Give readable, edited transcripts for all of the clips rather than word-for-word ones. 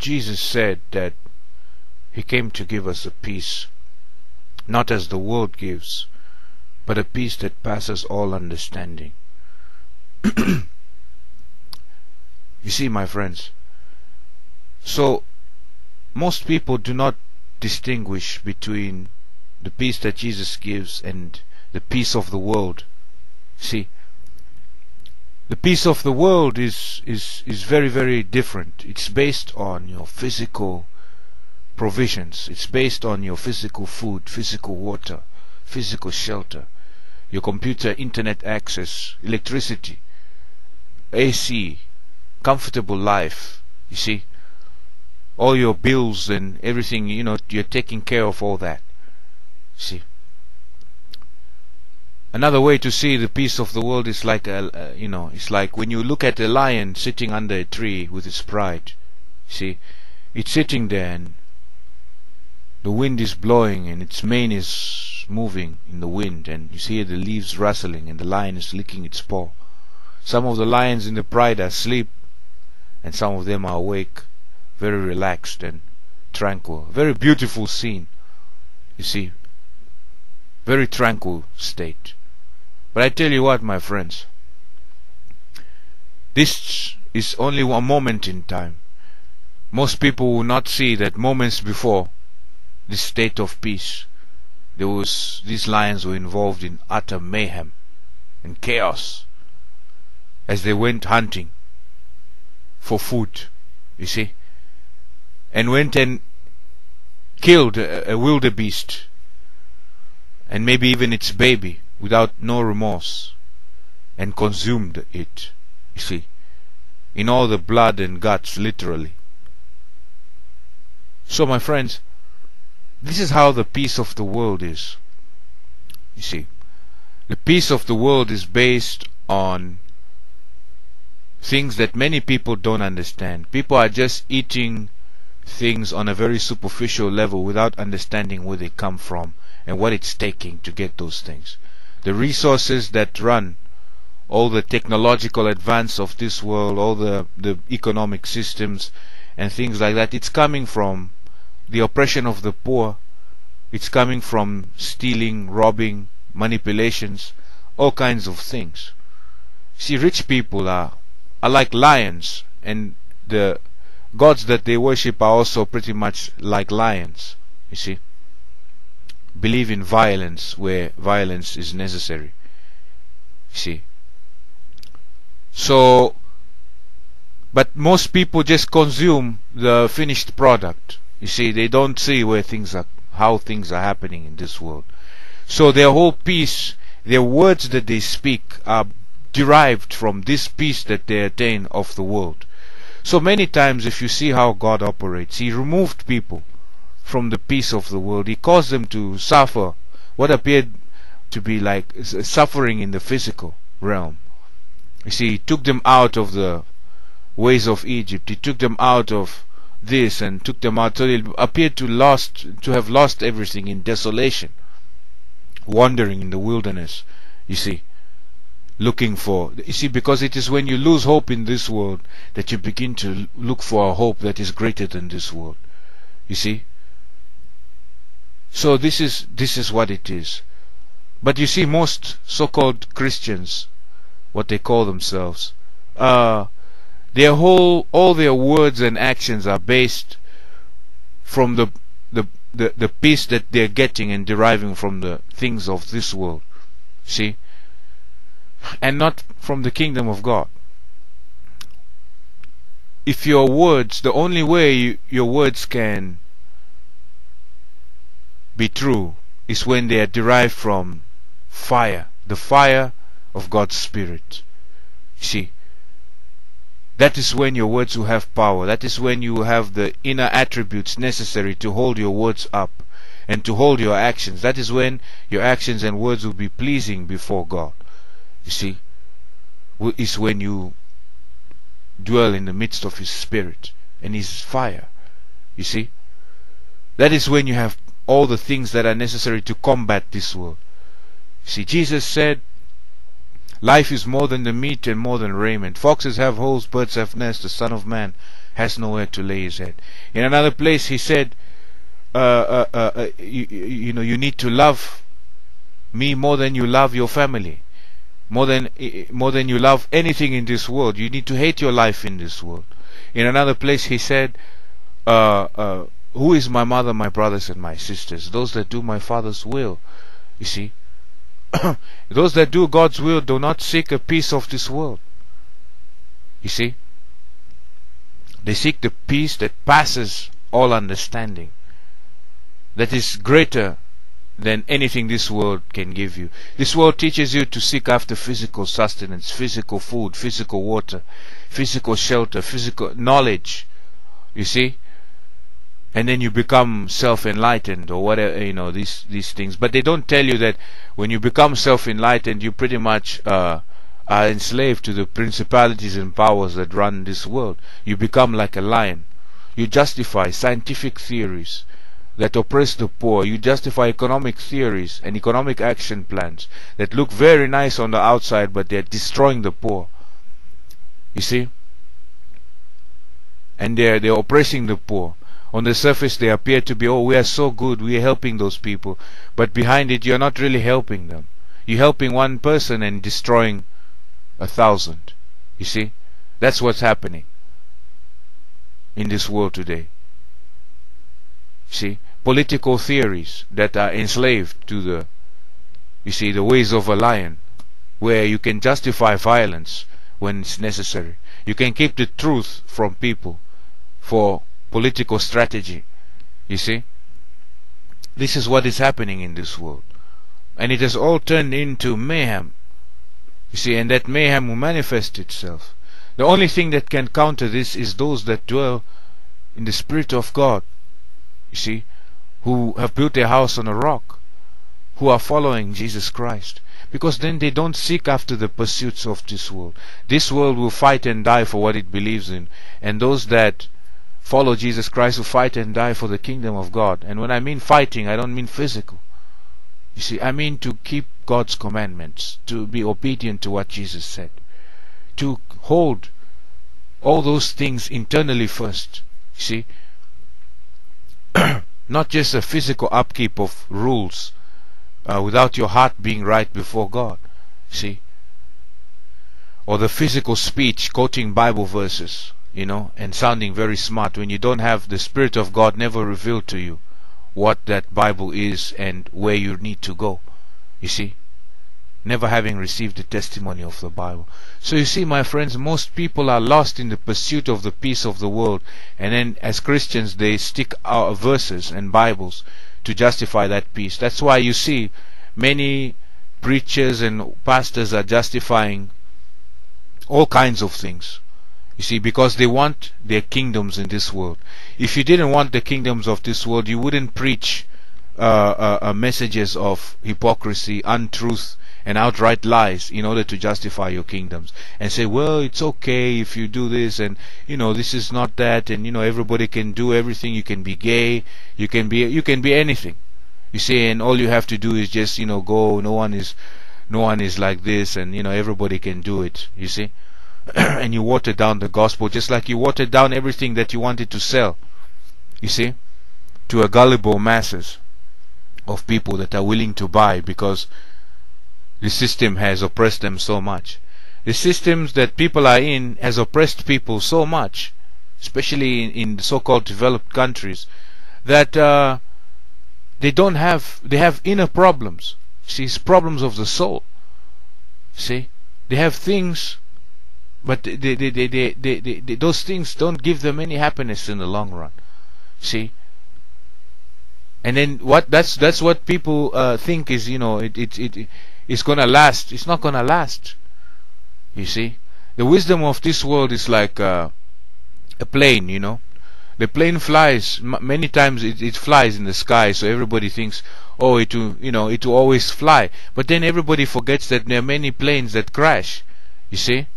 Jesus said that He came to give us a peace, not as the world gives, but a peace that passes all understanding. You see, my friends, so most people do not distinguish between the peace that Jesus gives and the peace of the world. See, the peace of the world is very, very different. It's based on your physical provisions. It's based on your physical food, physical water, physical shelter, your computer, internet access, electricity, AC, comfortable life. You see, all your bills and everything, you're taking care of all that. See, another way to see the peace of the world is like it's like when you look at a lion sitting under a tree with its pride. See, it's sitting there and the wind is blowing and its mane is moving in the wind, and you see the leaves rustling and the lion is licking its paw. Some of the lions in the pride are asleep, and some of them are awake, very relaxed and tranquil. Very beautiful scene, you see, very tranquil state. But I tell you what, my friends, this is only one moment in time. Most people will not see that moments before this state of peace, these lions were involved in utter mayhem and chaos as they went hunting for food, you see, and went and killed a wildebeest and maybe even its baby without no remorse, and consumed it, you see, in all the blood and guts, literally. So, my friends, this is how the peace of the world is. You see, the peace of the world is based on things that many people don't understand. People are just eating things on a very superficial level without understanding where they come from and what it's taking to get those things. The resources that run all the technological advance of this world, all the economic systems and things like that, it's coming from the oppression of the poor. It's coming from stealing, robbing, manipulations, all kinds of things. See, rich people are like lions, and the gods that they worship are also pretty much like lions, you see. Believe in violence where violence is necessary, you see. So, but most people just consume the finished product. You see, they don't see how things are happening in this world. So their whole peace, their words that they speak are derived from this peace that they attain of the world. So many times, if you see how God operates, He removed people from the peace of the world. He caused them to suffer what appeared to be like suffering in the physical realm. You see, He took them out of the ways of Egypt. He took them out of this and took them out, so they appeared to have lost everything in desolation, wandering in the wilderness, you see, looking for, you see, because it is when you lose hope in this world that you begin to look for a hope that is greater than this world, you see. So this is what it is. But you see, most so-called Christians, what they call themselves, all their words and actions are based from the peace that they're getting and deriving from the things of this world, see, and not from the kingdom of God. If your words, the only way your words can be true is when they are derived from fire, the fire of God's Spirit. See, that is when your words will have power. That is when you have the inner attributes necessary to hold your words up and to hold your actions. That is when your actions and words will be pleasing before God. You see, is when you dwell in the midst of His Spirit and His fire. You see, that is when you have all the things that are necessary to combat this world. See, Jesus said Life is more than the meat and more than raiment. Foxes have holes, birds have nests, the Son of Man has nowhere to lay his head. In another place he said, you need to love me more than you love your family, more than you love anything in this world. You need to hate your life in this world. In another place he said, who is my mother, my brothers and my sisters? Those that do my Father's will. You see, those that do God's will do not seek a piece of this world. You see, they seek the peace that passes all understanding, that is greater than anything this world can give you. This world teaches you to seek after physical sustenance, physical food, physical water, physical shelter, physical knowledge. You see, and then you become self-enlightened or whatever, these things. But they don't tell you that when you become self-enlightened, you pretty much are enslaved to the principalities and powers that run this world. You become like a lion. You justify scientific theories that oppress the poor. You justify economic theories and economic action plans that look very nice on the outside, but they're destroying the poor. You see? And they're oppressing the poor. On the surface they appear to be, oh, we are so good, we are helping those people. But behind it, you're not really helping them. You're helping one person and destroying 1,000. You see? That's what's happening in this world today. See? Political theories that are enslaved to the ways of a lion, where you can justify violence when it's necessary. You can keep the truth from people for political strategy. You see, this is what is happening in this world, and it has all turned into mayhem. You see, and that mayhem will manifest itself. The only thing that can counter this is those that dwell in the Spirit of God. You see, who have built their house on a rock, who are following Jesus Christ, because then they don't seek after the pursuits of this world. This world will fight and die for what it believes in, and those that follow Jesus Christ will fight and die for the kingdom of God. And when I mean fighting, I don't mean physical. You see, I mean to keep God's commandments, to be obedient to what Jesus said, to hold all those things internally first. You see, not just a physical upkeep of rules without your heart being right before God. See, or the physical speech quoting Bible verses, and sounding very smart when you don't have the Spirit of God never revealed to you what that Bible is and where you need to go. You see, never having received the testimony of the Bible. So you see, my friends, most people are lost in the pursuit of the peace of the world, and then as Christians they stick our verses and Bibles to justify that peace. That's why you see many preachers and pastors are justifying all kinds of things. You see, because they want their kingdoms in this world. If you didn't want the kingdoms of this world, you wouldn't preach messages of hypocrisy, untruth, and outright lies in order to justify your kingdoms, and say, well, it's okay if you do this, and this is not that, and everybody can do everything. You can be gay, you can be anything. You see, and all you have to do is just go. No one is like this, and everybody can do it. You see. And you water down the gospel, just like you watered down everything that you wanted to sell, you see, to a gullible masses of people that are willing to buy, because the system has oppressed them so much. The systems that people are in has oppressed people so much, especially in the so-called developed countries, that they have inner problems. See, it's problems of the soul. See, they have things, but those things don't give them any happiness in the long run. See, and then that's what people think is it's gonna last. It's not gonna last. You see, the wisdom of this world is like a plane. The plane flies many times. It flies in the sky, so everybody thinks, oh, it will always fly. But then everybody forgets that there are many planes that crash. You see.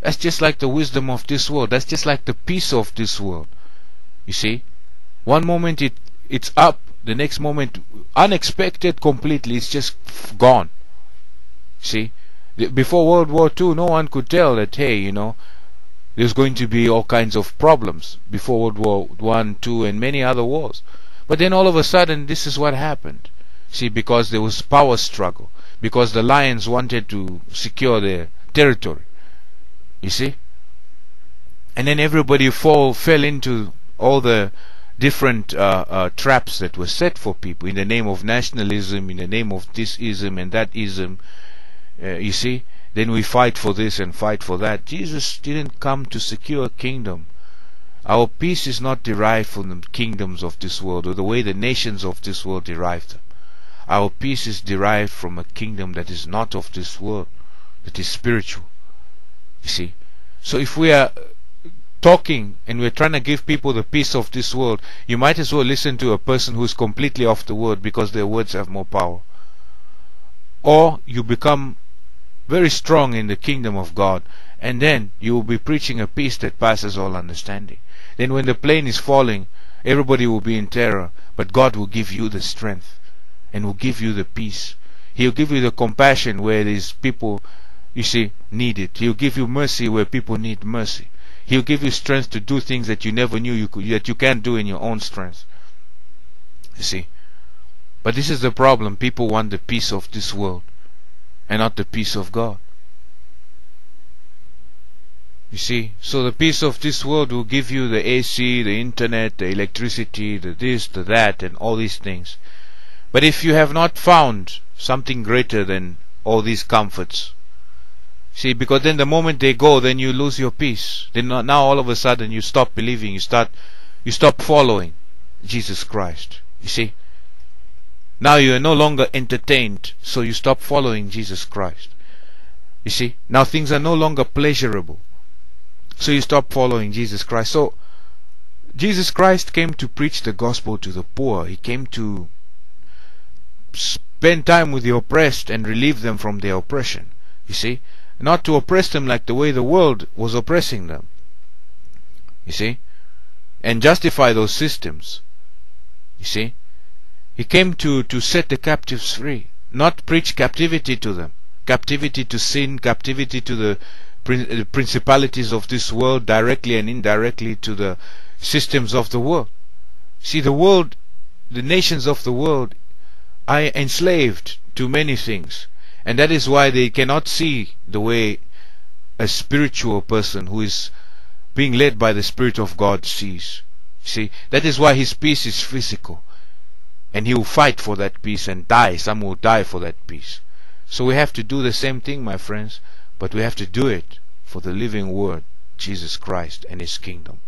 That's just like the wisdom of this world. That's just like the peace of this world. You see, one moment it's up, the next moment unexpected completely, it's just gone. See, Before World War II, no one could tell that, hey, there's going to be all kinds of problems before World War One, Two, and many other wars. But then all of a sudden, this is what happened. See, because there was power struggle, because the lions wanted to secure their territory. You see? And then everybody fell into all the different traps that were set for people in the name of nationalism, in the name of this ism and that ism. You see? Then we fight for this and fight for that. Jesus didn't come to secure a kingdom. Our peace is not derived from the kingdoms of this world or the way the nations of this world derive them. Our peace is derived from a kingdom that is not of this world, that is spiritual. You see? So if we are talking and we're trying to give people the peace of this world, you might as well listen to a person who's completely off the word, because their words have more power. Or you become very strong in the kingdom of God, and then you will be preaching a peace that passes all understanding. Then when the plane is falling, everybody will be in terror, but God will give you the strength and will give you the peace. He'll give you the compassion where these people, you see, need it. He'll give you mercy where people need mercy. He'll give you strength to do things that you never knew that you can't do in your own strength. You see? But this is the problem. People want the peace of this world and not the peace of God. You see? So the peace of this world will give you the AC, the internet, the electricity, the this, the that, and all these things. But if you have not found something greater than all these comforts, see, because then the moment they go, then you lose your peace. Then now all of a sudden you stop believing, you stop following Jesus Christ. You see? Now you are no longer entertained, so you stop following Jesus Christ. You see? Now things are no longer pleasurable, so you stop following Jesus Christ. So Jesus Christ came to preach the gospel to the poor. He came to spend time with the oppressed and relieve them from their oppression. You see? Not to oppress them like the way the world was oppressing them. You see? And justify those systems. You see? He came to set the captives free, not preach captivity to them. Captivity to sin, captivity to the principalities of this world, directly and indirectly to the systems of the world. See, the world, the nations of the world are enslaved to many things. And that is why they cannot see the way a spiritual person who is being led by the Spirit of God sees. See, that is why his peace is physical. And he will fight for that peace and die. Some will die for that peace. So we have to do the same thing, my friends, but we have to do it for the living Word, Jesus Christ, and His kingdom.